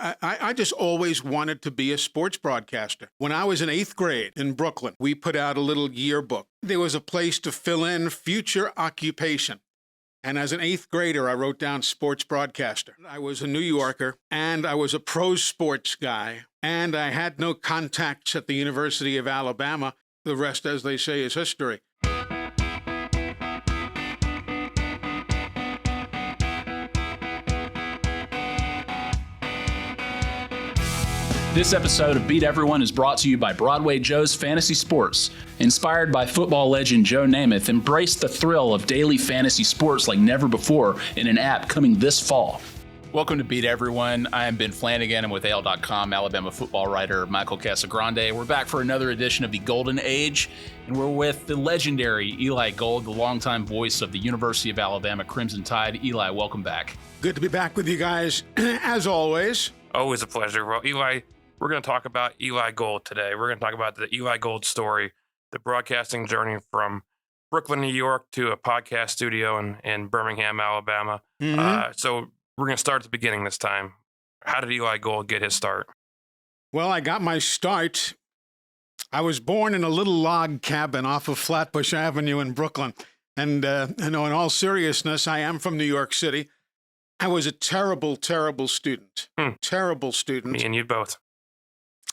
I just always wanted to be a sports broadcaster. When I was in 8th grade in Brooklyn, we put out a little yearbook. There was a place to fill in future occupation. And as an 8th grader, I wrote down sports broadcaster. I was a New Yorker, and I was a pro sports guy, and I had no contacts at the University of Alabama. The rest, as they say, is history. This episode of Beat Everyone is brought to you by Broadway Joe's Fantasy Sports. Inspired by football legend Joe Namath, embrace the thrill of daily fantasy sports like never before in an app coming this fall. Welcome to Beat Everyone. I am Ben Flanagan. I'm with AL.com Alabama football writer Michael Casagrande. We're back for another edition of the Golden Age, and we're with the legendary Eli Gold, the longtime voice of the University of Alabama Crimson Tide. Eli, welcome back. Good to be back with you guys, as always. Always a pleasure. Well, Eli, we're going to talk about Eli Gold today. We're going to talk about the Eli Gold story, the broadcasting journey from Brooklyn, New York to a podcast studio in Birmingham, Alabama. So we're going to start at the beginning this time. How did Eli Gold get his start? Well, I got my start. I was born in a little log cabin off of Flatbush Avenue in Brooklyn. And, in all seriousness, I am from New York City. I was a terrible, terrible student. Terrible student. Me and you both.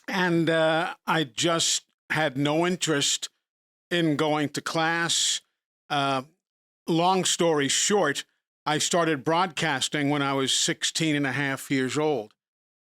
And I just had no interest in going to class. Long story short, I started broadcasting when I was 16 and a half years old.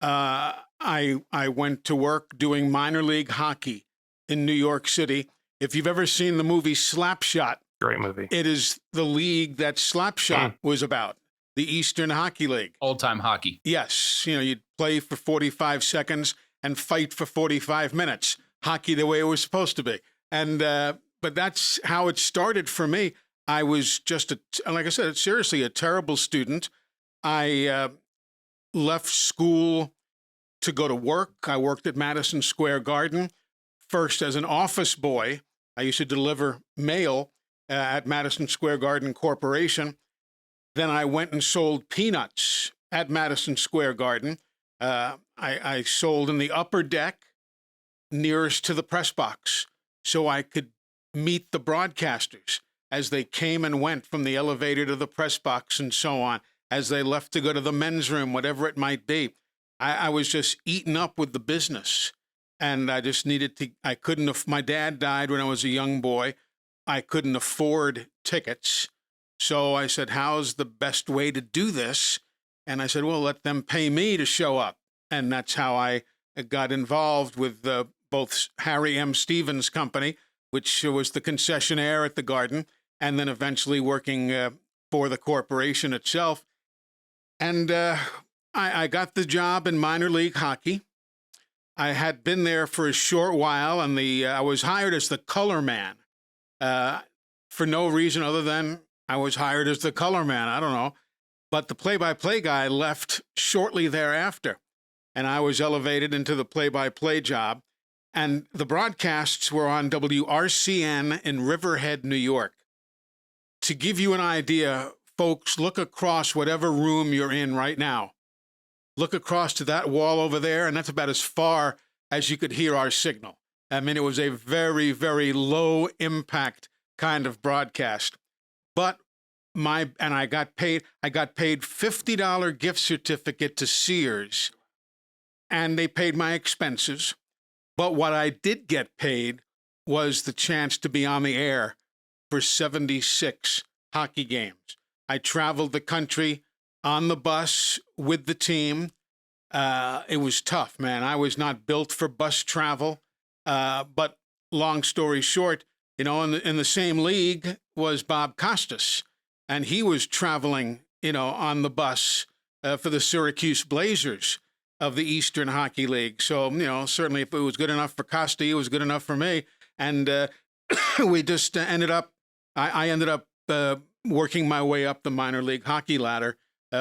I went to work doing minor league hockey in New York City. If you've ever seen the movie Slapshot, great movie. It is the league that Slapshot was about, the Eastern Hockey League. Old-time hockey. Yes. You'd play for 45 seconds and fight for 45 minutes. Hockey the way it was supposed to be. And but that's how it started for me. I was just, like I said, seriously, a terrible student. I left school to go to work. I worked at Madison Square Garden, first as an office boy. I used to deliver mail at Madison Square Garden Corporation. Then I went and sold peanuts at Madison Square Garden. I sold in the upper deck nearest to the press box so I could meet the broadcasters as they came and went from the elevator to the press box and so on, as they left to go to the men's room, whatever it might be. I was just eaten up with the business, and I just needed to, my dad died when I was a young boy. I couldn't afford tickets. So I said, how's the best way to do this? And I said, well, let them pay me to show up. And that's how I got involved with both Harry M. Stevens' company, which was the concessionaire at the Garden, and then eventually working for the corporation itself. And I got the job in minor league hockey. I had been there for a short while, and I was hired as the color man for no reason other than I was hired as the color man. I don't know. But the play-by-play guy left shortly thereafter, and I was elevated into the play-by-play job. And the broadcasts were on WRCN in Riverhead, New York. To give you an idea, folks, look across whatever room you're in right now. Look across to that wall over there, and that's about as far as you could hear our signal. I mean, it was a very, very low-impact kind of broadcast. But I got paid $50 gift certificate to Sears, and they paid my expenses. But what I did get paid was the chance to be on the air for 76 hockey games. I traveled the country on the bus with the team. It was tough, man. I was not built for bus travel. But long story short, in the same league was Bob Costas, and he was traveling, on the bus for the Syracuse Blazers of the Eastern Hockey League. So, certainly if it was good enough for Costa, it was good enough for me. And we just I ended up working my way up the minor league hockey ladder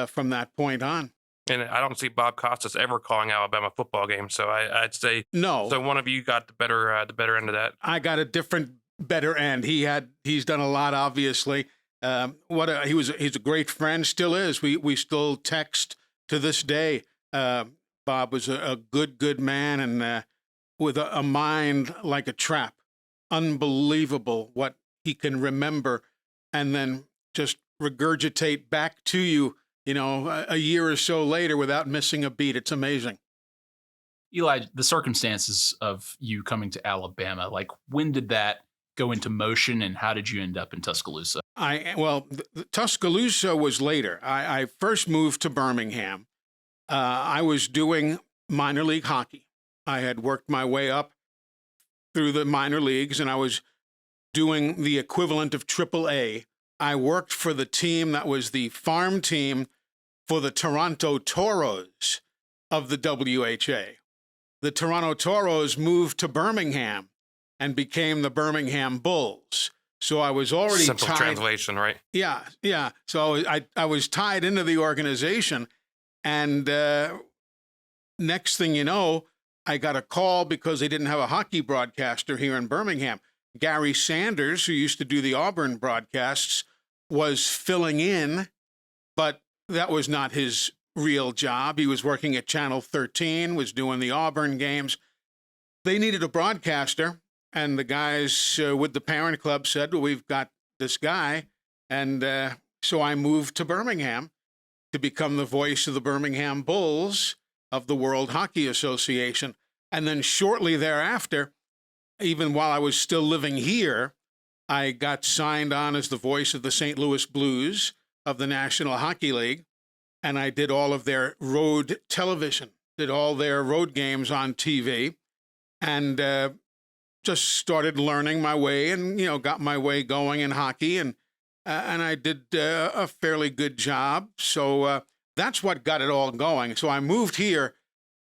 from that point on. And I don't see Bob Costas ever calling Alabama football games, so I'd say no. So one of you got the better end of that. I got a different better end. He's done a lot, obviously. He's a great friend, still is. We still text to this day. Bob was a good man, and with a mind like a trap. Unbelievable what he can remember and then just regurgitate back to you, a year or so later without missing a beat. It's amazing. Eli, the circumstances of you coming to Alabama, like when did that go into motion and how did you end up in Tuscaloosa? Tuscaloosa was later. I first moved to Birmingham. I was doing minor league hockey. I had worked my way up through the minor leagues, and I was doing the equivalent of AAA. I worked for the team that was the farm team for the Toronto Toros of the WHA. The Toronto Toros moved to Birmingham and became the Birmingham Bulls. So I was already simple translation, right? Yeah. So I was tied into the organization, and next thing you know, I got a call because they didn't have a hockey broadcaster here in Birmingham. Gary Sanders, who used to do the Auburn broadcasts, was filling in, but that was not his real job. He was working at Channel 13, was doing the Auburn games. They needed a broadcaster, and the guys with the parent club said, well, we've got this guy. And so I moved to Birmingham to become the voice of the Birmingham Bulls of the World Hockey Association. And then shortly thereafter, even while I was still living here, I got signed on as the voice of the St. Louis Blues of the National Hockey League. And I did all of their road television, did all their road games on TV, and just started learning my way and, got my way going in hockey. And I did a fairly good job. So that's what got it all going. So I moved here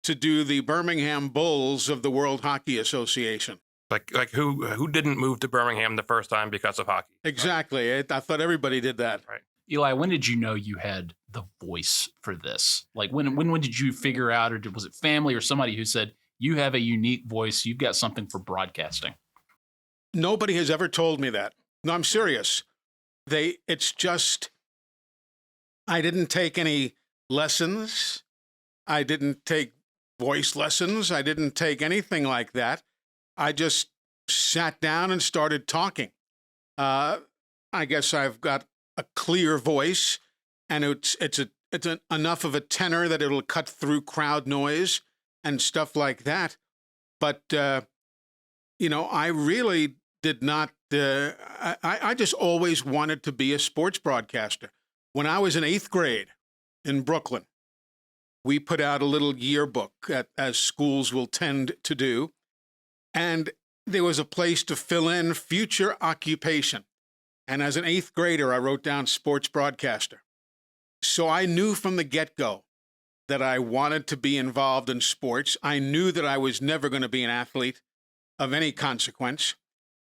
to do the Birmingham Bulls of the World Hockey Association. Like who didn't move to Birmingham the first time because of hockey? Exactly. I thought everybody did that. Right. Eli, when did you know you had the voice for this? Like when did you figure out, or was it family or somebody who said, you have a unique voice, you've got something for broadcasting? Nobody has ever told me that. No, I'm serious. It's just, I didn't take any lessons. I didn't take voice lessons. I didn't take anything like that. I just sat down and started talking. I guess I've got a clear voice, and it's enough of a tenor that it'll cut through crowd noise and stuff like that. But I really did not. I just always wanted to be a sports broadcaster. When I was in 8th grade in Brooklyn, we put out a little yearbook, as schools will tend to do, and there was a place to fill in future occupation. And as an 8th grader, I wrote down sports broadcaster. So I knew from the get-go that I wanted to be involved in sports. I knew that I was never going to be an athlete of any consequence.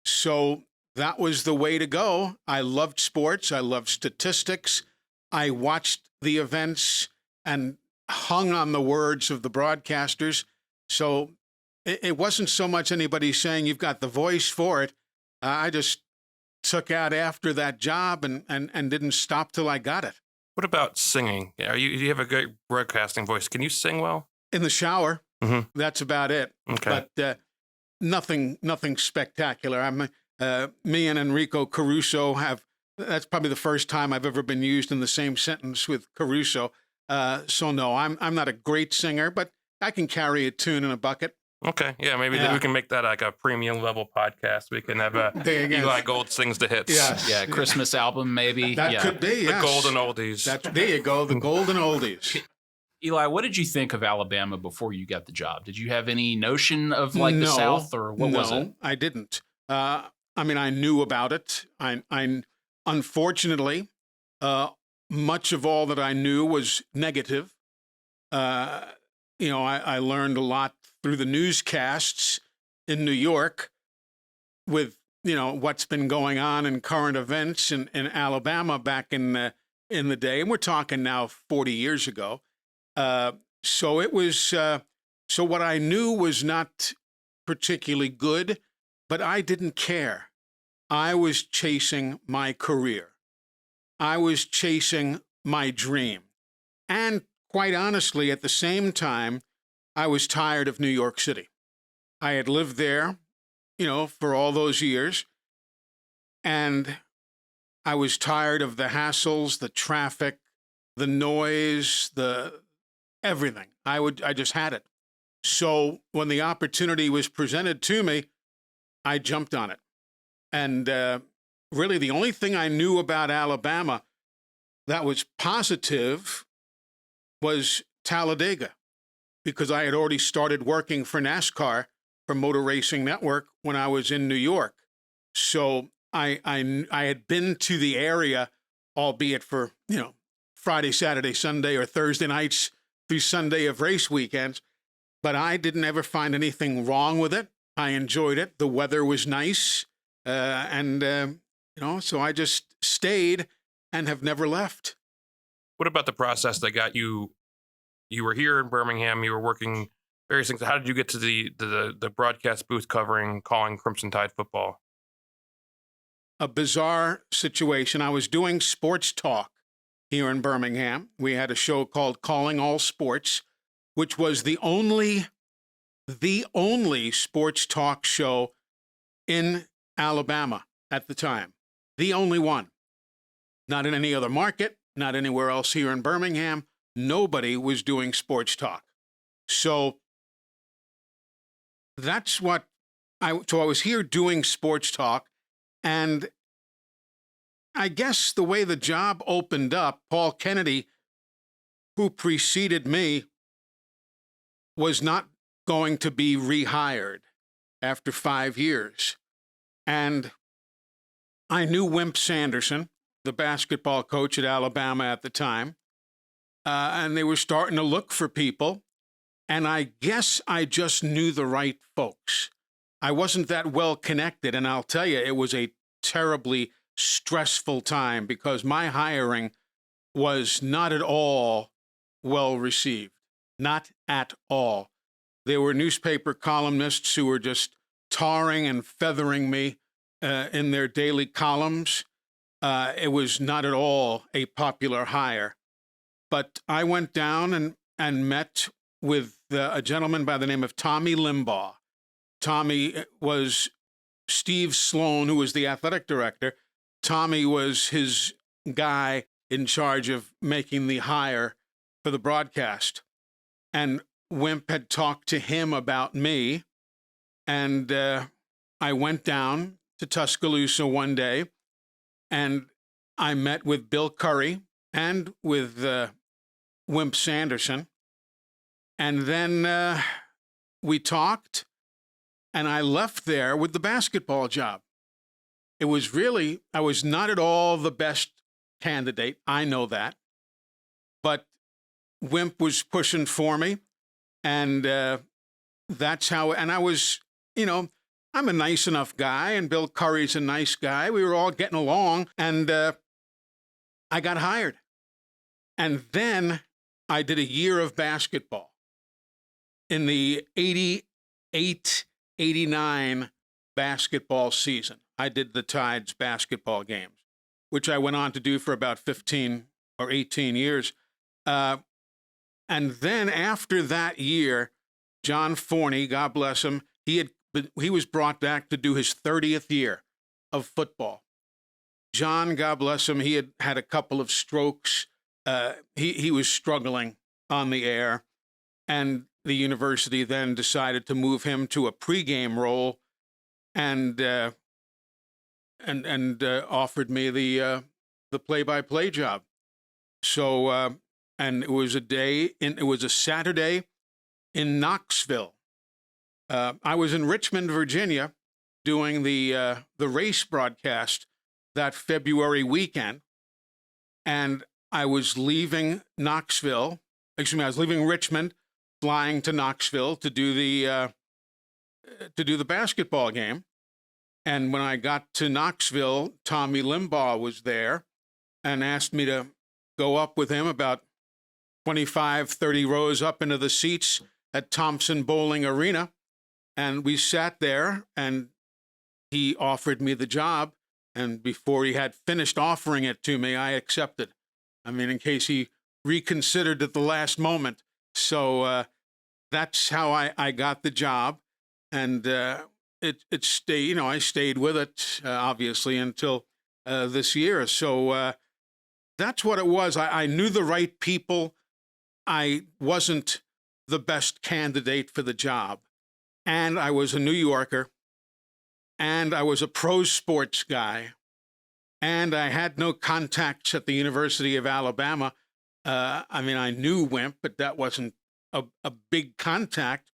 So that was the way to go. I loved sports. I loved statistics. I watched the events and hung on the words of the broadcasters. So it wasn't so much anybody saying you've got the voice for it. I just took out after that job and didn't stop till I got it. What about singing? You have a great broadcasting voice. Can you sing well? In the shower. Mm-hmm. That's about it. Okay. But nothing spectacular. Me and Enrico Caruso that's probably the first time I've ever been used in the same sentence with Caruso. So no, I'm not a great singer, but I can carry a tune in a bucket. Okay, yeah, maybe we can make that like a premium level podcast. We can have Eli Gold sings the hits. Yeah, Christmas album maybe. That could be, yes. The golden oldies. There you go, the golden oldies. Eli, what did you think of Alabama before you got the job? Did you have any notion of the South, or what was it? No, I didn't. I knew about it. I unfortunately, much of all that I knew was negative. I learned a lot through the newscasts in New York with, what's been going on in current events in Alabama back in the day. And we're talking now 40 years ago. So it was, so what I knew was not particularly good, but I didn't care. I was chasing my career. I was chasing my dream. And quite honestly, at the same time, I was tired of New York City. I had lived there, for all those years, and I was tired of the hassles, the traffic, the noise, the everything. I just had it. So when the opportunity was presented to me, I jumped on it. And really the only thing I knew about Alabama that was positive was Talladega, because I had already started working for NASCAR for Motor Racing Network when I was in New York. So I had been to the area, albeit for, Friday, Saturday, Sunday, or Thursday nights through Sunday of race weekends, but I didn't ever find anything wrong with it. I enjoyed it. The weather was nice. So I just stayed and have never left. What about the process that got you? You were here in Birmingham. You were working various things. How did you get to the broadcast booth calling Crimson Tide football? A bizarre situation. I was doing sports talk here in Birmingham. We had a show called Calling All Sports, which was the only sports talk show in Alabama at the time. The only one. Not in any other market, not anywhere else here in Birmingham. Nobody was doing sports talk. So that's what I was here doing sports talk, and I guess the way the job opened up, Paul Kennedy, who preceded me, was not going to be rehired after 5 years. And I knew Wimp Sanderson, the basketball coach at Alabama at the time, and they were starting to look for people. And I guess I just knew the right folks. I wasn't that well connected, and I'll tell you, it was a terribly stressful time because my hiring was not at all well received. Not at all. There were newspaper columnists who were just tarring and feathering me in their daily columns. It was not at all a popular hire. But I went down and met with a gentleman by the name of Tommy Limbaugh. Tommy was Steve Sloan, who was the athletic director. Tommy was his guy in charge of making the hire for the broadcast. And Wimp had talked to him about me. And I went down to Tuscaloosa one day, and I met with Bill Curry and with Wimp Sanderson. And then we talked, and I left there with the basketball job. It was really, I was not at all the best candidate. I know that. But Wimp was pushing for me, and that's how, and I was, I'm a nice enough guy, and Bill Curry's a nice guy. We were all getting along, and I got hired. And then I did a year of basketball in the 88-89 basketball season. I did the Tide's basketball games, which I went on to do for about 15 or 18 years. And then after that year, John Forney, God bless him, he was brought back to do his 30th year of football. John, God bless him, he had had a couple of strokes. He was struggling on the air, and the university then decided to move him to a pregame role, and offered me the play-by-play job. So, and it was a Saturday in Knoxville. I was in Richmond, Virginia, doing the race broadcast that February weekend, and I was leaving Knoxville. I was leaving Richmond, flying to Knoxville to do the basketball game. And when I got to Knoxville, Tommy Limbaugh was there and asked me to go up with him about 25, 30 rows up into the seats at Thompson Bowling Arena. And we sat there, and he offered me the job. And before he had finished offering it to me, I accepted. I mean, in case he reconsidered at the last moment. So that's how I got the job. And it stayed, I stayed with it, obviously, until this year. So that's what it was. I knew the right people. I wasn't the best candidate for the job. And I was a New Yorker. And I was a pro sports guy. And I had no contacts at the University of Alabama. I knew Wimp, but that wasn't a big contact.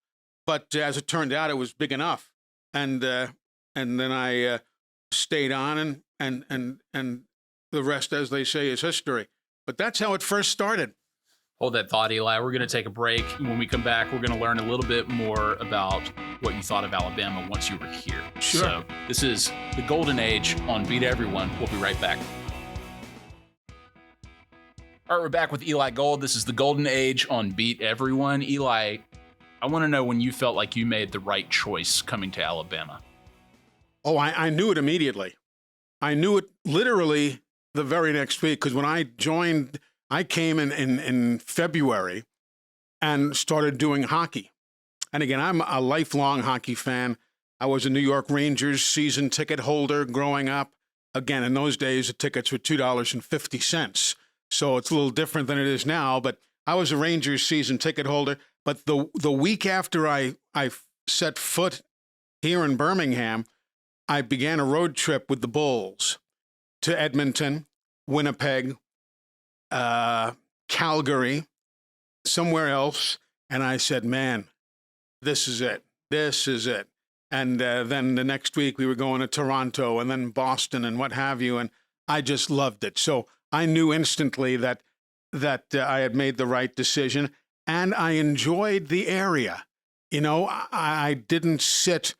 But as it turned out, it was big enough. And then I stayed on, and the rest, as they say, is history. But that's how it first started. Hold that thought, Eli. We're going to take a break. When we come back, we're going to learn a little bit more about what you thought of Alabama once you were here. Sure. So this is the Golden Age on Beat Everyone. We'll be right back. All right, we're back with Eli Gold. This is the Golden Age on Beat Everyone. Eli, I want to know when you felt like you made the right choice coming to Alabama. Oh, I knew it immediately. I knew it literally the very next week, because when I joined, I came in February and started doing hockey. And again, I'm a lifelong hockey fan. I was a New York Rangers season ticket holder growing up. Again, in those days, the tickets were $2.50. So it's a little different than it is now. But I was a Rangers season ticket holder. But the week after I set foot here in Birmingham, I began a road trip with the Bulls to Edmonton, Winnipeg, Calgary, somewhere else. And I said, man, this is it. This is it. And then the next week we were going to Toronto and then Boston and what have you. And I just loved it. So I knew instantly that I had made the right decision, and I enjoyed the area. I didn't sit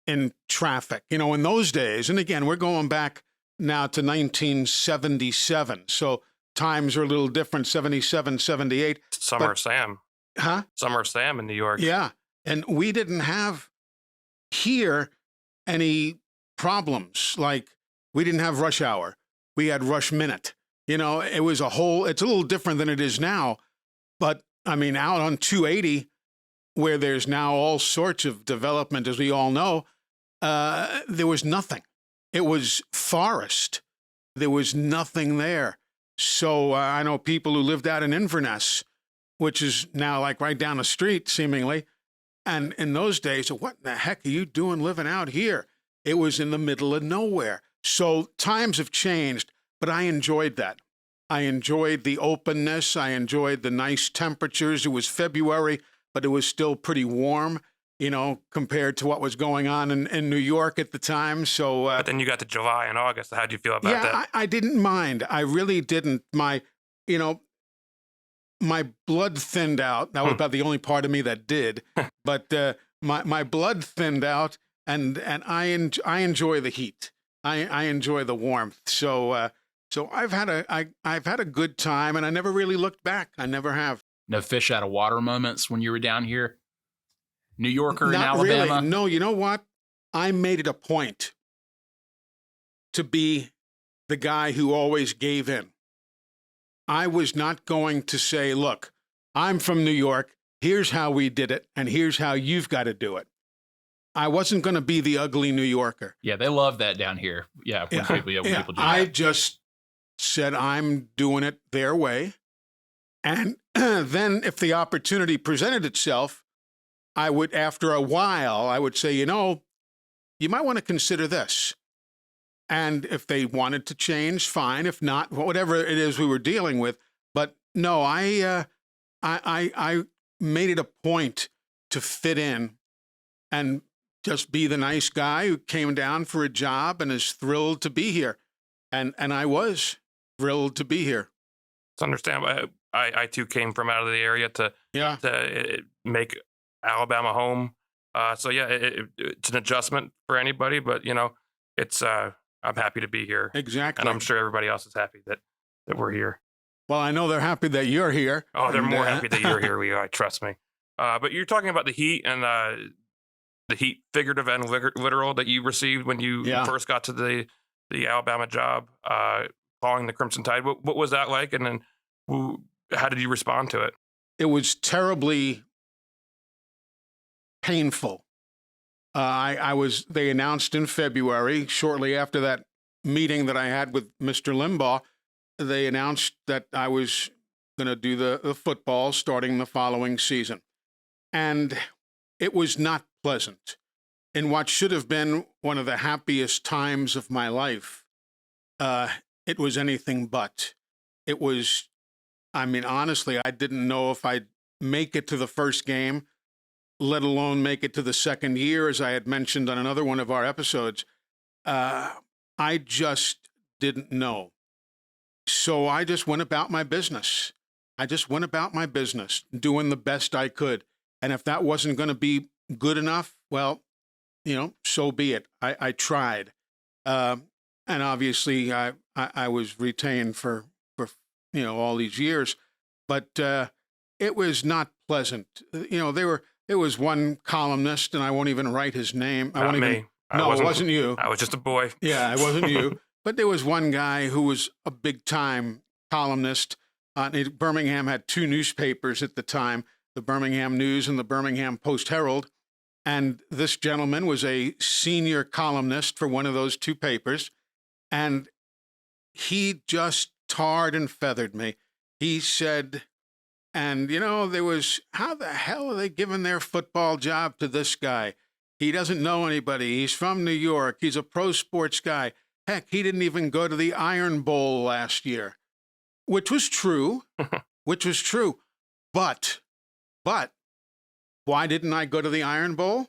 in traffic. In those days, and again, we're going back now to 1977. So times are a little different, 77, 78. Summer Sam. Huh? Summer Sam in New York. Yeah. And we didn't have here any problems. Like, we didn't have rush hour. We had rush minute. It was it's a little different than it is now. But out on 280, where there's now all sorts of development, as we all know, there was nothing. It was forest. There was nothing there. So I know people who lived out in Inverness, which is now like right down the street, seemingly. And in those days, what in the heck are you doing living out here? It was in the middle of nowhere. So times have changed, but I enjoyed that. I enjoyed the openness. I enjoyed the nice temperatures. It was February, but it was still pretty warm, compared to what was going on in New York at the time. So, but then you got to July and August. How did you feel about that? Yeah, I didn't mind. I really didn't. My blood thinned out. That was about the only part of me that did. But my blood thinned out, and I enjoy the heat. I enjoy the warmth. So I've had a good time, and I never really looked back. I never have. No fish out of water moments when you were down here? New Yorker in Alabama? Really. No, you know what? I made it a point to be the guy who always gave in. I was not going to say, look, I'm from New York. Here's how we did it, and here's how you've got to do it. I wasn't going to be the ugly New Yorker. Yeah, they love that down here. Yeah, when people do that. I just said I'm doing it their way. And then if the opportunity presented itself, I would, after a while, I would say, you might want to consider this. And if they wanted to change, fine. If not, whatever it is we were dealing with. But no, I made it a point to fit in and just be the nice guy who came down for a job and is thrilled to be here. And I was thrilled to be here. It's understandable. I too came from out of the area to make Alabama home. So yeah, it's an adjustment for anybody, but it's I'm happy to be here. Exactly. And I'm sure everybody else is happy that we're here. Well, I know they're happy that you're here. Oh, they're more happy that you're here, Eli. Trust me. But you're talking about the heat and the heat, figurative and literal, that you received when you first got to the Alabama job, following the Crimson Tide. What was that like? And then how did you respond to it? It was terribly painful. They announced in February, shortly after that meeting that I had with Mr. Limbaugh, they announced that I was going to do the football starting the following season. And it was not pleasant. In what should have been one of the happiest times of my life, it was anything but. It was, I mean, honestly, I didn't know if I'd make it to the first game, let alone make it to the second year, as I had mentioned on another one of our episodes. I just didn't know. So I just went about my business. Doing the best I could. And if that wasn't going to be good enough, well, so be it. I tried. And obviously I was retained for all these years, but it was not pleasant. There was one columnist, and I won't even write his name. Not me. It wasn't you. I was just a boy. Yeah, it wasn't you. But there was one guy who was a big-time columnist. Birmingham had two newspapers at the time, the Birmingham News and the Birmingham Post-Herald. And this gentleman was a senior columnist for one of those two papers. And he just tarred and feathered me. He said, and, there was, how the hell are they giving their football job to this guy? He doesn't know anybody. He's from New York. He's a pro sports guy. Heck, he didn't even go to the Iron Bowl last year, which was true, But why didn't I go to the Iron Bowl?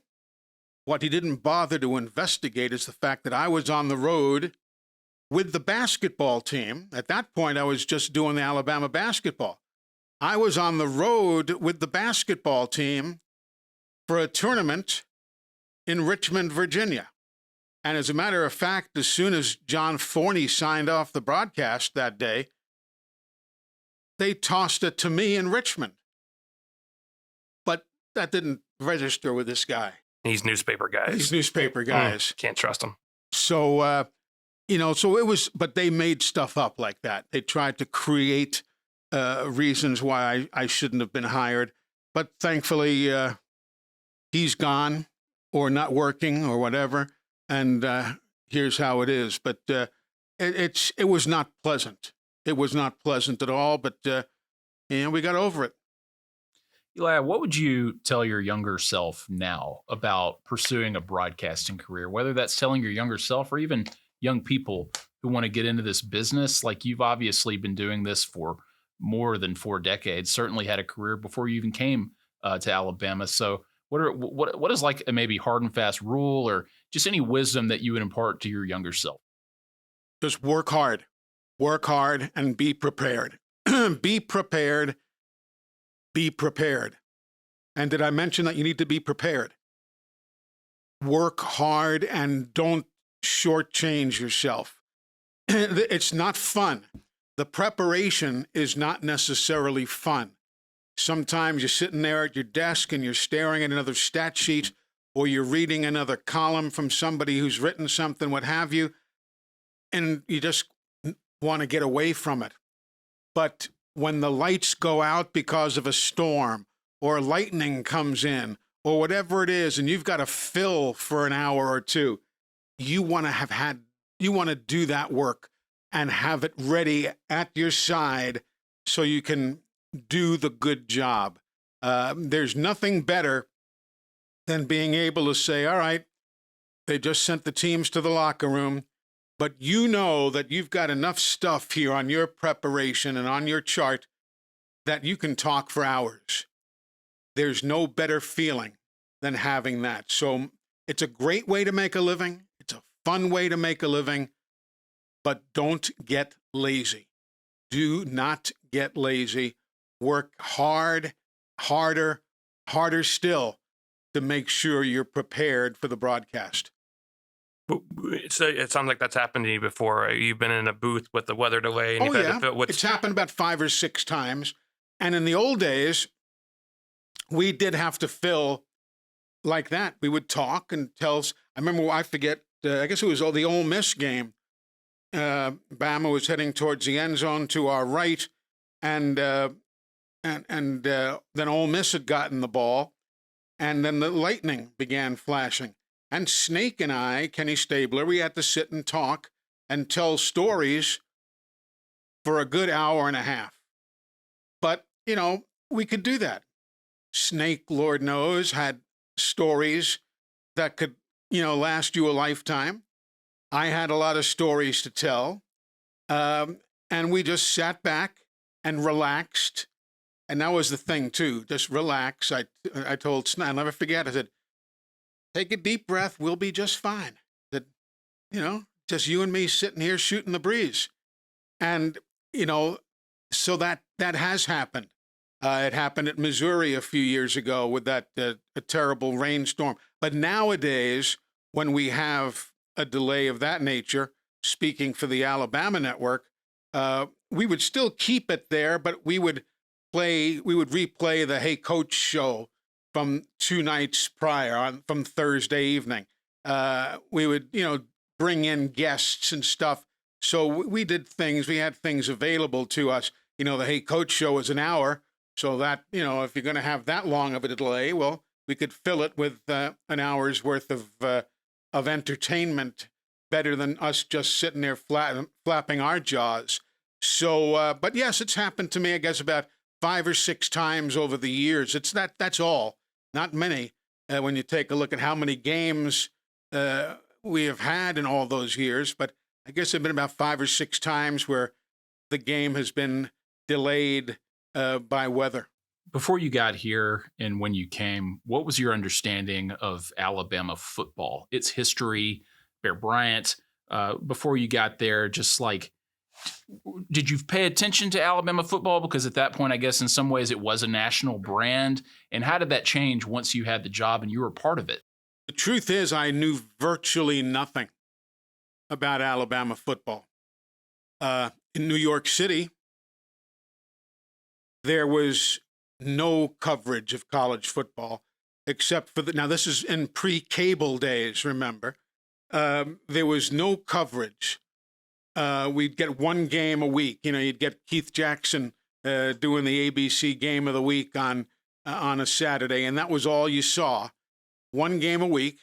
What he didn't bother to investigate is the fact that I was on the road with the basketball team. At that point, I was just doing the Alabama basketball. I was on the road with the basketball team for a tournament in Richmond, Virginia. And as a matter of fact, as soon as John Forney signed off the broadcast that day, they tossed it to me in Richmond. But that didn't register with this guy. These newspaper guys. Can't trust them. So, so it was, but they made stuff up like that. They tried to create reasons why I shouldn't have been hired. But thankfully, he's gone or not working or whatever. And here's how it is. But it was not pleasant. It was not pleasant at all. But, we got over it. Eli, what would you tell your younger self now about pursuing a broadcasting career, whether that's telling your younger self or even young people who want to get into this business? Like, you've obviously been doing this for more than 4 decades, certainly had a career before you even came to Alabama. So what is like a maybe hard and fast rule or just any wisdom that you would impart to your younger self? Just work hard and be prepared. Be prepared. Be prepared. And did I mention that you need to be prepared? Work hard and don't shortchange yourself. It's not fun. The preparation is not necessarily fun. Sometimes you're sitting there at your desk and you're staring at another stat sheet, or you're reading another column from somebody who's written something, what have you, and you just want to get away from it. But when the lights go out because of a storm, or lightning comes in, or whatever it is, and you've got to fill for an hour or two, you want to do that work and have it ready at your side so you can do the good job. There's nothing better than being able to say, all right, they just sent the teams to the locker room, but you know that you've got enough stuff here on your preparation and on your chart that you can talk for hours. There's no better feeling than having that. So it's a great way to make a living. It's a fun way to make a living, but don't get lazy. Do not get lazy. Work hard, harder still to make sure you're prepared for the broadcast. It sounds like that's happened to you before. You've been in a booth with the weather delay. And It's happened about 5 or 6 times. And in the old days, we did have to fill like that. We would talk and tell us. I remember, I forget, I guess it was the Ole Miss game. Bama was heading towards the end zone to our right, and then Ole Miss had gotten the ball, and then the lightning began flashing. And Snake and I, Kenny Stabler, we had to sit and talk and tell stories for a good hour and a half. But, we could do that. Snake, Lord knows, had stories that could, last you a lifetime. I had a lot of stories to tell. And we just sat back and relaxed. And that was the thing, too. Just relax. I told Snake, I'll never forget, I said, take a deep breath. We'll be just fine. That, just you and me sitting here shooting the breeze. And, so that has happened. It happened at Missouri a few years ago with that a terrible rainstorm. But nowadays, when we have a delay of that nature, speaking for the Alabama network, we would still keep it there, but we would replay the Hey Coach show from 2 nights prior, from Thursday evening. We would, bring in guests and stuff. So we did things, we had things available to us. The Hey Coach show is an hour. So that, if you're going to have that long of a delay, well, we could fill it with an hour's worth of entertainment, better than us just sitting there flapping our jaws. So, but yes, it's happened to me, I guess, about 5 or 6 times over the years. That's all, not many. When you take a look at how many games we have had in all those years, but I guess there've been about 5 or 6 times where the game has been delayed by weather. Before you got here and when you came, what was your understanding of Alabama football, its history, Bear Bryant? Before you got there, just like, did you pay attention to Alabama football? Because at that point, I guess in some ways it was a national brand. And how did that change once you had the job and you were part of it? The truth is, I knew virtually nothing about Alabama football. In New York City, there was no coverage of college football except for now this is in pre-cable days, remember. There was no coverage. We'd get one game a week. You'd get Keith Jackson doing the ABC game of the week on a Saturday, and that was all you saw. One game a week,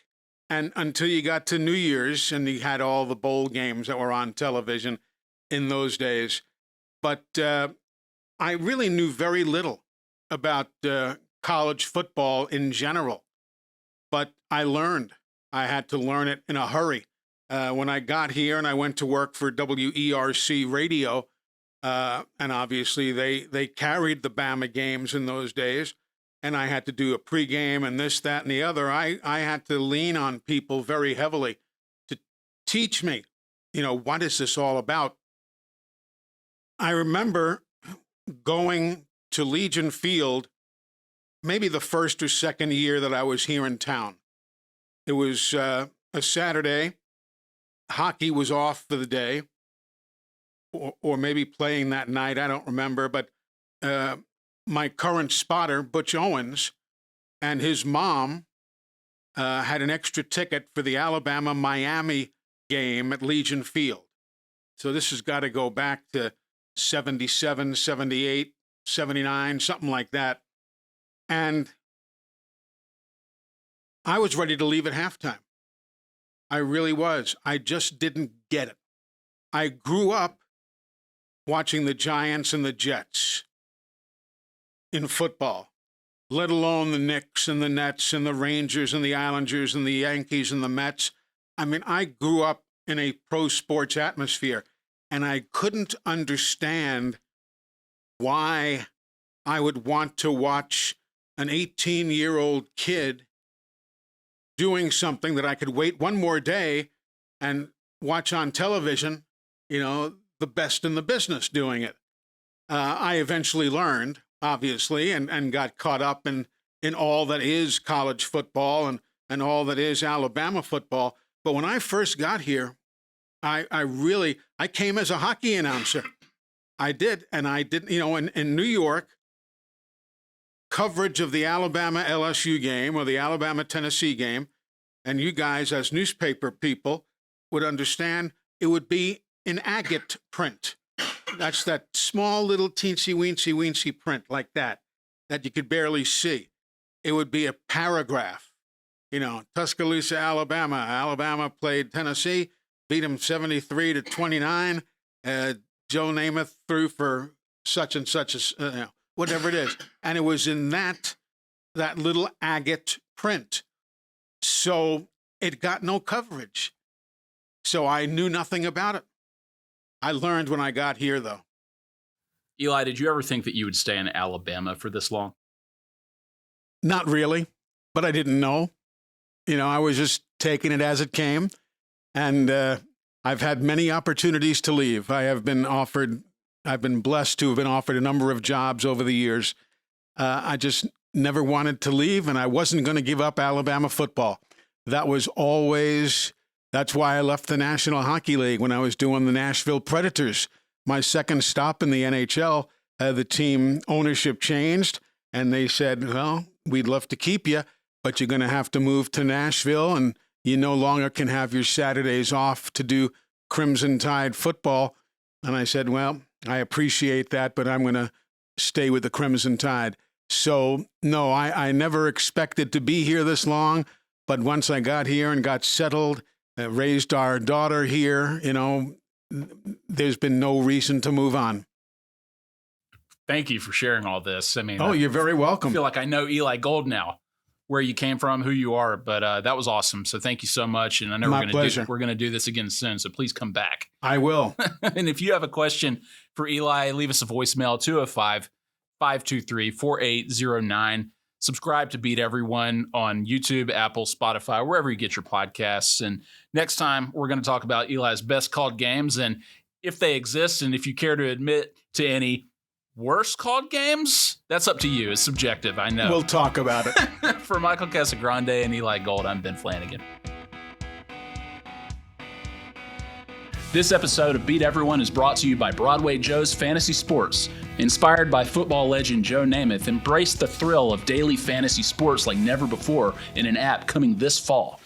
and until you got to New Year's, and you had all the bowl games that were on television in those days. But I really knew very little about college football in general. But I learned. I had to learn it in a hurry. When I got here and I went to work for WERC radio, and obviously they carried the Bama games in those days, and I had to do a pregame and this, that, and the other. I had to lean on people very heavily to teach me, what is this all about? I remember going to Legion Field maybe the first or second year that I was here in town. It was a Saturday. Hockey was off for the day, or maybe playing that night. I don't remember. But my current spotter, Butch Owens, and his mom had an extra ticket for the Alabama-Miami game at Legion Field. So this has got to go back to 77, 78, 79, something like that. And I was ready to leave at halftime. I really was. I just didn't get it. I grew up watching the Giants and the Jets in football, let alone the Knicks and the Nets and the Rangers and the Islanders and the Yankees and the Mets. I mean, I grew up in a pro sports atmosphere, and I couldn't understand why I would want to watch an 18-year-old kid doing something that I could wait one more day and watch on television, the best in the business doing it. I eventually learned, obviously, and got caught up in all that is college football and all that is Alabama football. But when I first got here, I came as a hockey announcer. I did, and I didn't, in New York, coverage of the Alabama-LSU game or the Alabama-Tennessee game, and you guys as newspaper people would understand it would be in agate print. That's that small little teensy-weensy print like that you could barely see. it would be a paragraph. Tuscaloosa, Alabama. Alabama played Tennessee, beat them 73-29. Joe Namath threw for such and such, whatever it is. And it was in that little agate print. So it got no coverage. So I knew nothing about it. I learned when I got here, though. Eli, did you ever think that you would stay in Alabama for this long? Not really, but I didn't know. I was just taking it as it came. And I've had many opportunities to leave. I've been blessed to have been offered a number of jobs over the years. I just never wanted to leave, and I wasn't going to give up Alabama football. That's why I left the National Hockey League when I was doing the Nashville Predators. My second stop in the NHL, the team ownership changed, and they said, well, we'd love to keep you, but you're going to have to move to Nashville, and you no longer can have your Saturdays off to do Crimson Tide football. And I said, well, I appreciate that, but I'm going to stay with the Crimson Tide. So, no, I never expected to be here this long, but once I got here and got settled, raised our daughter here, there's been no reason to move on. Thank you for sharing all this. I mean, you're very welcome. I feel like I know Eli Gold now, where you came from, who you are, but that was awesome. So thank you so much. And I know we're going to do this again soon. So please come back. I will. And if you have a question for Eli, leave us a voicemail, 205-523-4809. Subscribe to Beat Everyone on YouTube, Apple, Spotify, wherever you get your podcasts. And next time, we're going to talk about Eli's best called games and if they exist, and if you care to admit to any worst called games, that's up to you. It's subjective, I know. We'll talk about it. For Michael Casagrande and Eli Gold, I'm Ben Flanagan. This episode of Beat Everyone is brought to you by Broadway Joe's Fantasy Sports. Inspired by football legend Joe Namath, embrace the thrill of daily fantasy sports like never before in an app coming this fall.